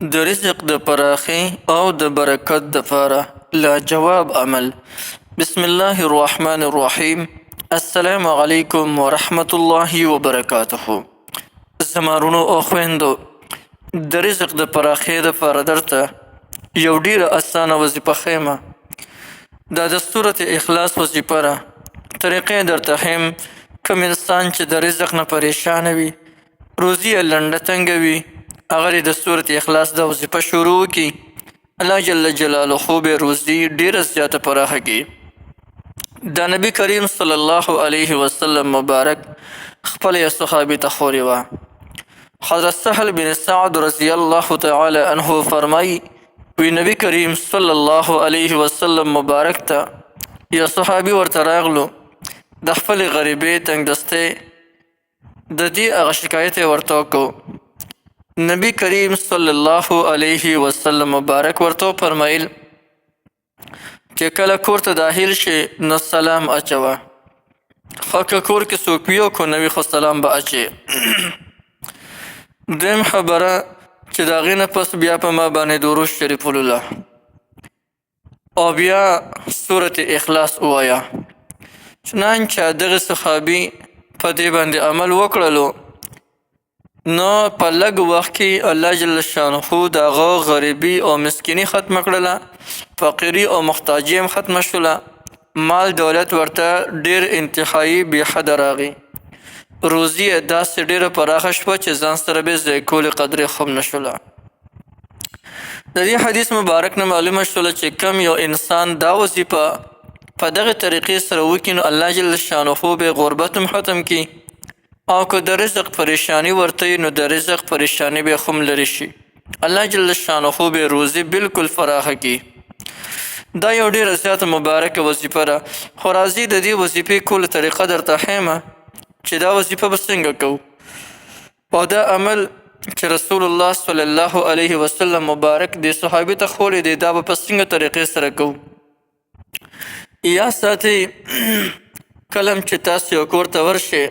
د رزق د پراخي او د برکت دپاره لاجواب عمل. بسم الله الرحمن الرحیم. السلام علیکم ورحمة الله وبرکاته. زما وروڼو او خویندو، د رزق د پراخي دپاره درته یو ډیره اسانه وظیفه ښیمه. دا د سورة اخلاص وظیفه ده. طریقې درته ښیم. کوم انسان چې د رزق نه پریشانه وي، روزي یې لنډه تنګه وي، هغه د سورة اخلاص دا وظیفه شروع کړي، الله جل جلاله به روزي ډیره زیاته پراخه کړي. دا نبی کریم صلی الله علیه وسلم مبارک خپل یو صحابي ته خورې وه. حضرت سهل بن سعد رضی الله تعالی عنه فرمایي، وی نبی کریم صلی الله علیه وسلم مبارک ته یو صحابي ورته راغلو، د خپل غریبۍ تنګدستۍ د دې هغه شکایت یې ورته وکړو. نبی کریم صلی الله علیه وسلم مبارک ورته فرمایل چې کله کور ته داخل شي نو سلام اچوه، خو که کور کې څوک وي او که نه وي خو سلام به اچې. دویم خبره چې د هغې نه پس بیا په ما باندې درود شریف ولوله او بیا سورة اخلاص ووایه. چنانچه دغه صحابي په دې باندې عمل وکړلو، نو په لږ وخت کې الله جل شانه د هغه غریبي او مسکیني ختمه کړله، فقیري او محتاجي هم ختمه شوله، مال دولت ورته ډیر انتهایي بې حده راغی، روزي یې داسې ډیره پراخه شوه چې ځان سره به ضایع کولې قدرې خو هم نه شوله. د دې حدیث مبارک نه معلومه شوله چې کم یو انسان دا وظیفه په دغه طریقې سره وکړي نو الله جل شانه به غربت هم ختم کړي، او که د رزق پریشانی ورته نو د رزق پریشانی به هم لرې شي، الله جل شانه به روزي بالکل فراخه کړي. دا یو ډیره زیاته مبارکه وظیفه ده. خو راځئ د دې وظیفې کولو طریقه درته ښیمه چې دا وظیفه به څنګه کوو، او دا عمل چې رسول الله صلی الله علیه وسلم مبارک د صحابي ته ښوولی دی، دا به په څنګه طریقې سره کوو. یا ساتئ کله چې تاسو یو کور ته ورشئ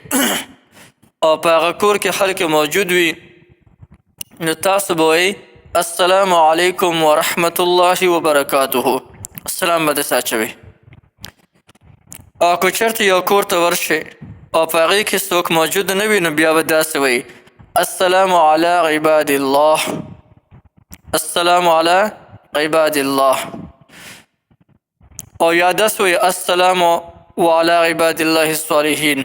او په هغه کور کې خلک موجود وي، نو تاسو به وایئ السلام علیکم ورحمة الله وبرکاته، السلام به داسې اچوئ. او که چېرته یو کور ته ورشئ او په هغې کې څوک موجود نه وي، نو بیا به داسې وایئ السلام علی عباد الله، السلام علی عباد الله، او یا داسې وایئ السلام وعلى عباد الله الصالحین.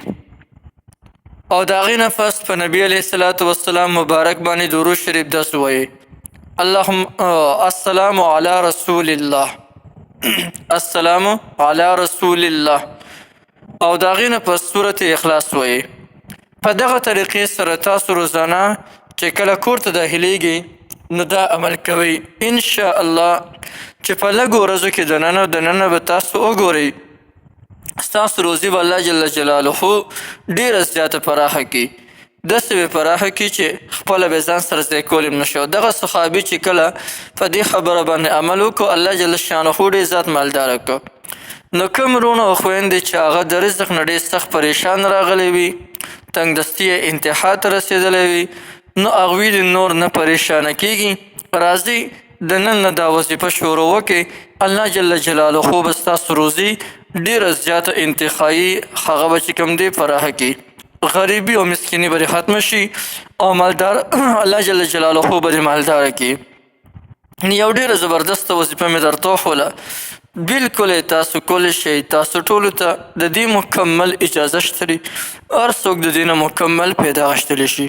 او د هغې نه پس په نبي علیه الصلاة والسلام مبارک باندې درود شریف داسې وایئ اللهم السلام علی رسول الله، السلام علی رسول الله، او د هغې نه پس سورة اخلاص وایئ. په دغه طریقې سره تاسو روزانه چې کله کور ته داخلیږئ نو دا عمل کوئ، انشاءالله چې په لږو ورځو کې دننه به تاسو وګورئ ستاسو روزي به الله جل جلاله ډیره زیاته پراخه کړي، داسې به پراخه کړي چې خپله به ځان سره ځای کولی هم نشي. دغه صحابي چې کله په دې خبره باندې عمل وکړو، الله جل شانه ډېر زیات مالداره کړو. نو کوم وروڼه او خویندې چې هغه د رزق نه ډېر سخت پریشان راغلی وي، تنګدستي یې انتها ته رسېدلی وي، نو هغوی د نور نه پریشانه کېږي. راځئ د نن نه دا وظیفه شروع وکړئ، الله جل جلاله به ستاسو روزي ډیره زیاته انتخایي هغه به چې کوم دی پراخه کړي، غریبي او مسکیني به ختمه شي، او مالدار الله جل جلاله به مالداره کړي. یو ډیره زبردسته وظیفه مې درته وښوله، بالکل یې تاسو کولی شئ. تاسو ټولو ته د دې مکمل اجازه شته، هر څوک د دې نه مکمل پیدا اخیستلی شي.